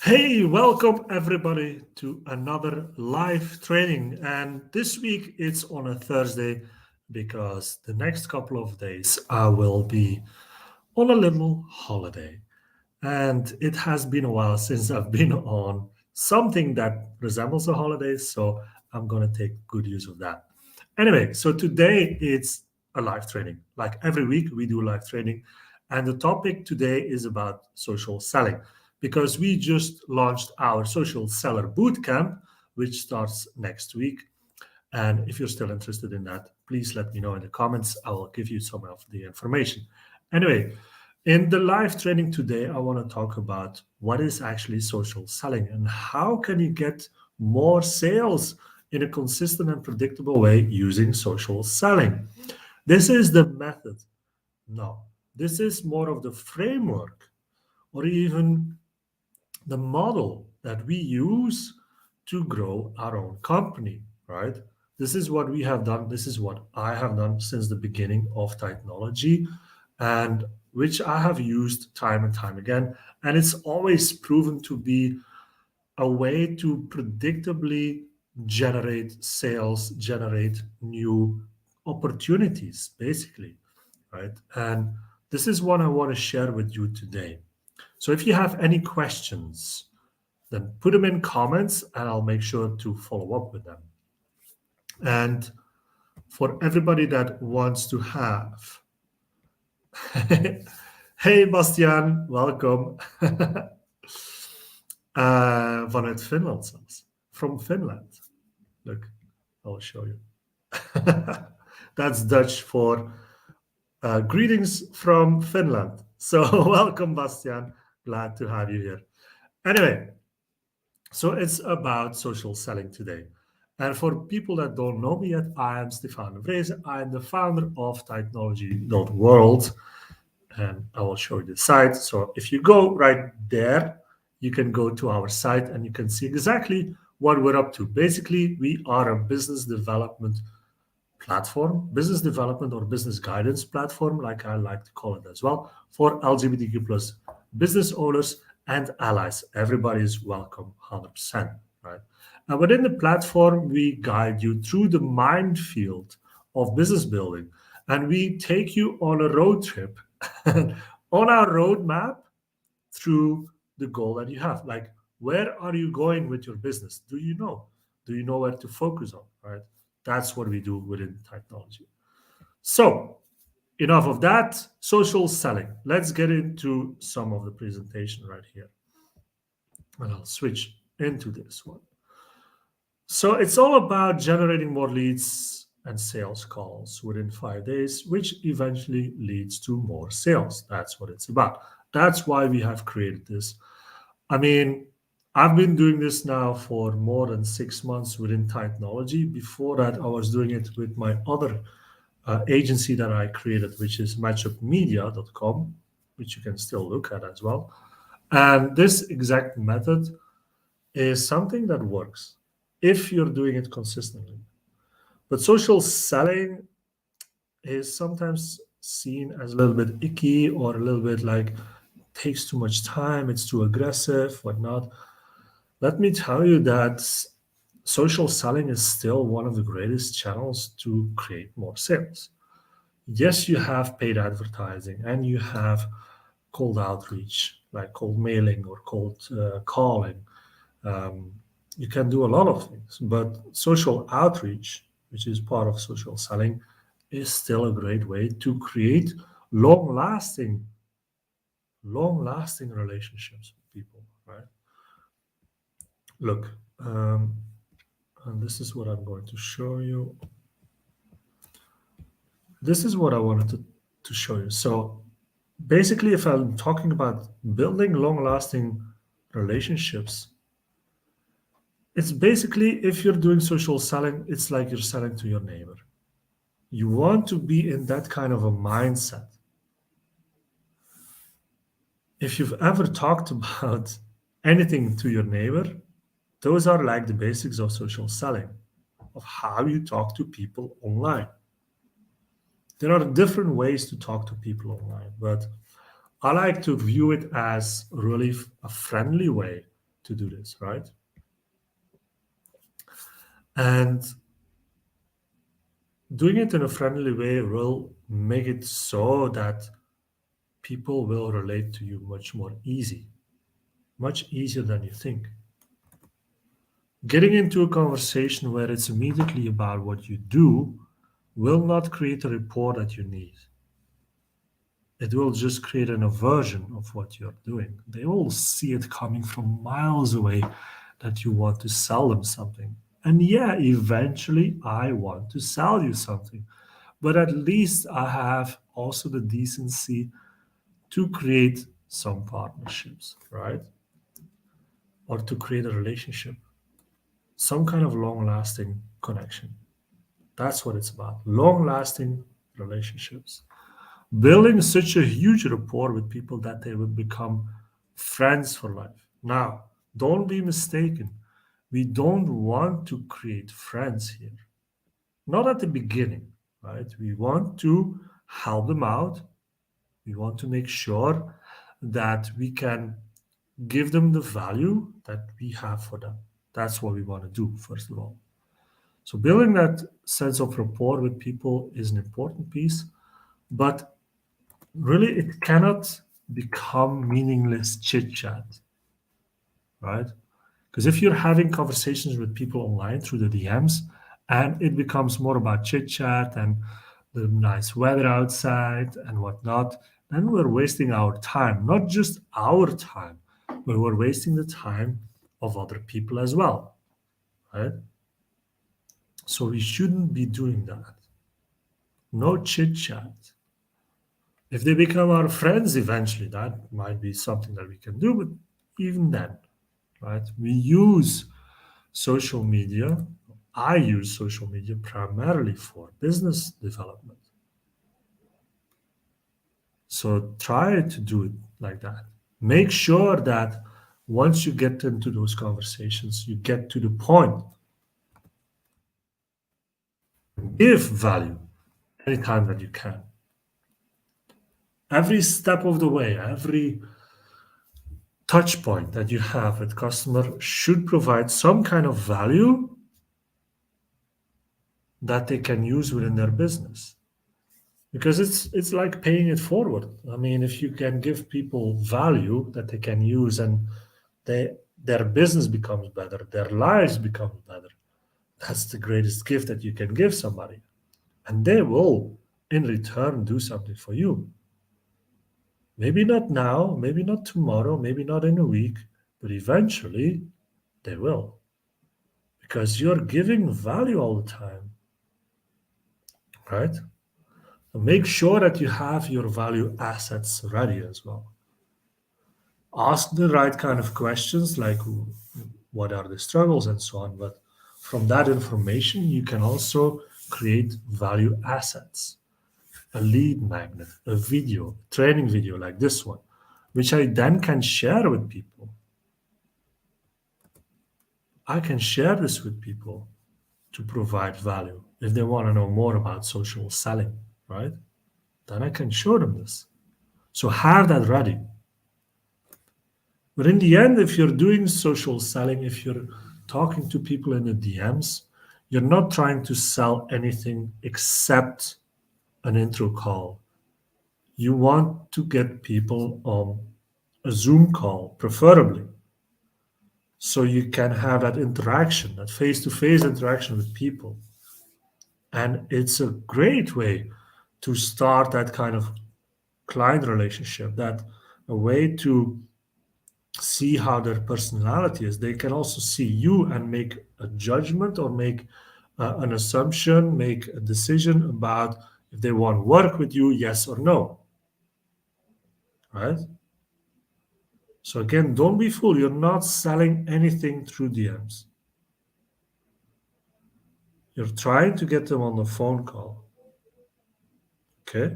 Hey, welcome everybody to another live training. And this week it's on a Thursday because the next couple of days I will be on a little holiday. And it has been a while since I've been on something that resembles a holiday. So I'm going to take good use of that. Anyway, so today it's a live training. Like every week, we do live training. And the topic today is about social selling because we just launched our social seller bootcamp, which starts next week. And if you're still interested in that, please let me know in the comments. I will give you some of the information. Anyway, in the live training today, I want to talk about what is actually social selling and how can you get more sales in a consistent and predictable way using social selling. This is the method. No, this is more of the framework or even the model that we use to grow our own company, right? This is what we have done. This is what I have done since the beginning of technology and which I have used time and time again. And it's always proven to be a way to predictably generate sales, generate new opportunities, basically, right? And this is what I want to share with you today. So if you have any questions, then put them in comments and I'll make sure to follow up with them. And for everybody that wants to have, hey Bastiaan, welkom. Vanuit Finland zelfs. From Finland. Look, I'll show you. That's Dutch for greetings from Finland. So welcome, Bastiaan. Glad to have you here. Anyway, so it's about social selling today. And for people that don't know me yet, I am Stefan Vreese. I am the founder of technology.world. And I will show you the site. So if you go right there, you can go to our site and you can see exactly what we're up to. Basically, we are a business development platform, business development or business guidance platform, like I like to call it as well, for LGBTQ plus business owners and allies. Everybody is welcome 100%, right? And within the platform, we guide you through the minefield of business building and we take you on a road trip on our roadmap through the goal that you have. Like, where are you going with your business? Do you know? Do you know where to focus on? Right? That's what we do within technology. So, enough of that. Social selling. Let's get into some of the presentation right here. And I'll switch into this one. So, it's all about generating more leads and sales calls within 5 days, which eventually leads to more sales. That's what it's about. That's why we have created this. I mean, I've been doing this now for more than 6 months within technology. Before that, I was doing it with my other agency that I created, which is matchupmedia.com, which you can still look at as well. And this exact method is something that works if you're doing it consistently. But social selling is sometimes seen as a little bit icky or a little bit like takes too much time, it's too aggressive, whatnot. Let me tell you that social selling is still one of the greatest channels to create more sales. Yes, you have paid advertising and you have cold outreach, like cold mailing or cold calling. Um, you can do a lot of things, but social outreach, which is part of social selling, is still a great way to create long lasting, long lasting relationships with people, right? Look, and this is what I'm going to show you. This is what I wanted to show you. So basically, if I'm talking about building long lasting relationships, it's basically if you're doing social selling, it's like you're selling to your neighbor. You want to be in that kind of a mindset. If you've ever talked about anything to your neighbor, those are like the basics of social selling, of how you talk to people online. There are different ways to talk to people online, but I like to view it as really a friendly way. to do this, right? And doing it in a friendly way will make it so that people will relate to you much easier than you think. Getting into a conversation where it's immediately about what you do will not create a rapport that you need. It will just create an aversion of what you're doing. They will see it coming from miles away that you want to sell them something. And yeah, eventually I want to sell you something. But at least I have also the decency to create some partnerships, right? Or to create a relationship, some kind of long lasting connection. That's what it's about, long lasting relationships. Building such a huge rapport with people that they would become friends for life. Now, don't be mistaken. We don't want to create friends here. Not at the beginning, right? We want to help them out. We want to make sure that we can give them the value that we have for them. That's what we want to do, first of all. So, building that sense of rapport with people is an important piece, but really it cannot become meaningless chit chat, right? Because if you're having conversations with people online through the DMs and it becomes more about chit chat and the nice weather outside and whatnot, then we're wasting our time, not just our time, but we're wasting the time of other people as well, right? So we shouldn't be doing that. No chit chat. If they become our friends eventually, that might be something that we can do, but even then, right? We use social media. I use social media primarily for business development. So try to do it like that. Make sure that once you get into those conversations, you get to the point, give value anytime that you can. Every step of the way, every touch point that you have with customer should provide some kind of value that they can use within their business, because it's like paying it forward. I mean, if you can give people value that they can use and their business becomes better, their lives become better, that's the greatest gift that you can give somebody, and they will in return do something for you. Maybe not now, maybe not tomorrow, maybe not in a week, but eventually they will, because you're giving value all the time, right? So make sure that you have your value assets ready as well. Ask the right kind of questions, like what are the struggles and so on. But from that information, you can also create value assets, a lead magnet, a video, training video like this one, which I then can share with people. I can share this with people to provide value. If they want to know more about social selling, right? Then I can show them this. So have that ready. But in the end, if you're doing social selling, if you're talking to people in the DMs, you're not trying to sell anything except an intro call. You want to get people on a Zoom call, preferably, so you can have that interaction, that face to face interaction with people. And it's a great way to start that kind of client relationship, that a way to see how their personality is. They can also see you and make a judgment or make an assumption, make a decision about if they want to work with you, yes or no, right? So again, don't be fooled. You're not selling anything through DMs. You're trying to get them on the phone call. Okay?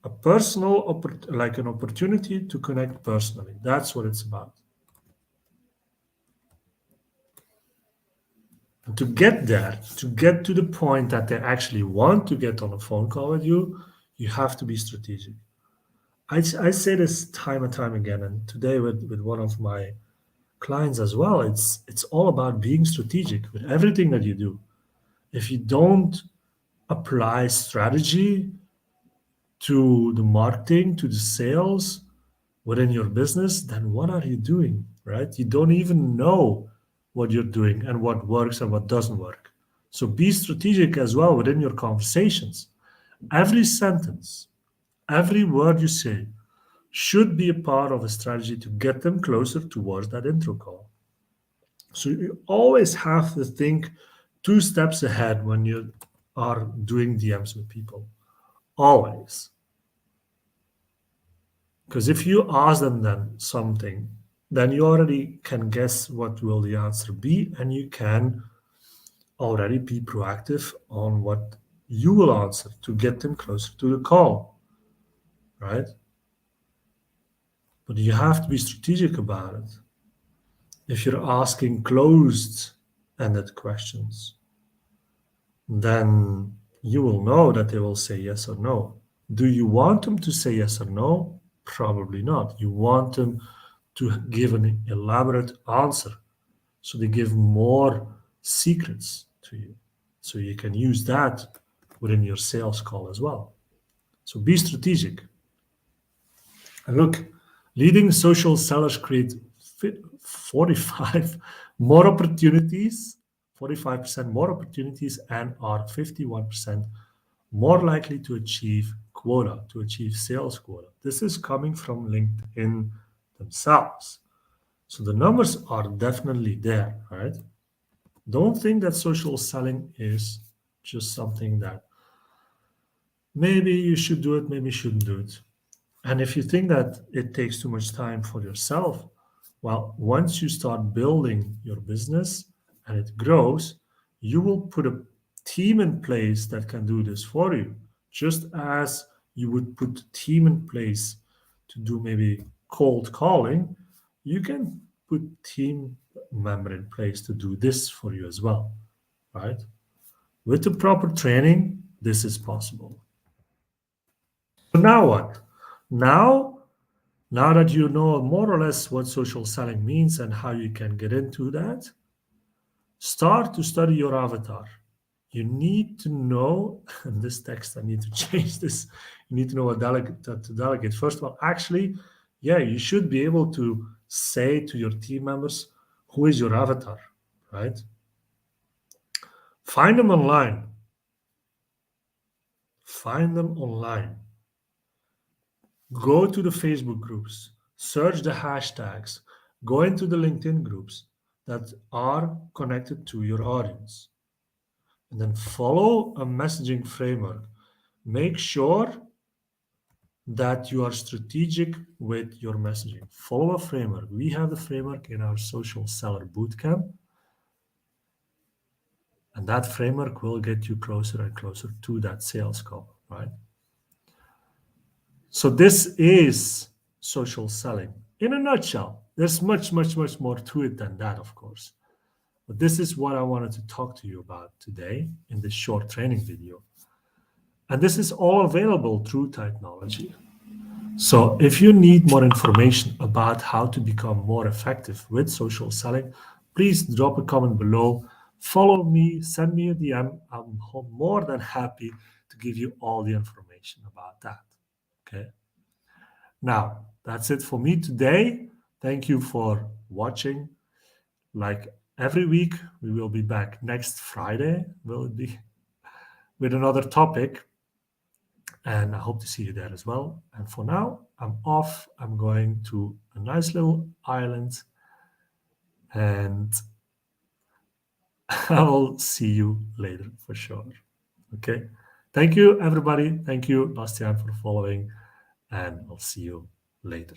A personal, like an opportunity to connect personally. That's what it's about. And to get there, to get to the point that they actually want to get on a phone call with you have to be strategic. I say this time and time again, and today with one of my clients as well. It's all about being strategic with everything that you do. If you don't apply strategy to the marketing, to the sales within your business, then what are you doing, right? You don't even know what you're doing and what works and what doesn't work. So be strategic as well within your conversations. Every sentence, every word you say should be a part of a strategy to get them closer towards that intro call. So you always have to think two steps ahead when you are doing DMs with people. Always. Because if you ask them then something, then you already can guess what will the answer be, and you can already be proactive on what you will answer to get them closer to the call, right? But you have to be strategic about it. If you're asking closed-ended questions, then you will know that they will say yes or no. Do you want them to say yes or no? Probably not. You want them to give an elaborate answer. So they give more secrets to you. So you can use that within your sales call as well. So be strategic. And look, leading social sellers create 45 more opportunities, 45% more opportunities, and are 51% more likely to achieve quota, to achieve sales quota. This is coming from LinkedIn themselves. So the numbers are definitely there, right? Don't think that social selling is just something that maybe you should do it, maybe you shouldn't do it. And if you think that it takes too much time for yourself, well, once you start building your business and it grows, you will put a team in place that can do this for you, just as you would put a team in place to do maybe cold calling. You can put team member in place to do this for you as well, right? With the proper training, this is possible. So now what? Now Now that you know more or less what social selling means and how you can get into that, start to study your avatar. You need to know, and this text, I need to change this. You need to know to delegate. First of all, actually, yeah, you should be able to say to your team members, who is your avatar, right? Find them online. Find them online. Go to the Facebook groups, search the hashtags, go into the LinkedIn groups that are connected to your audience, and then follow a messaging framework. Make sure that you are strategic with your messaging. Follow a framework. We have the framework in our social seller bootcamp, and that framework will get you closer and closer to that sales call, right? So this is social selling in a nutshell. There's much, much, much more to it than that, of course. But this is what I wanted to talk to you about today in this short training video. And this is all available through technology. So if you need more information about how to become more effective with social selling, please drop a comment below. Follow me, send me a DM. I'm more than happy to give you all the information about that. Okay. Now, that's it for me today. Thank you for watching. Like every week, we will be back next Friday, will it be, with another topic. And I hope to see you there as well. And for now, I'm off. I'm going to a nice little island. And I'll see you later for sure. Okay. Thank you, everybody. Thank you, Bastian, for following. And I'll see you later.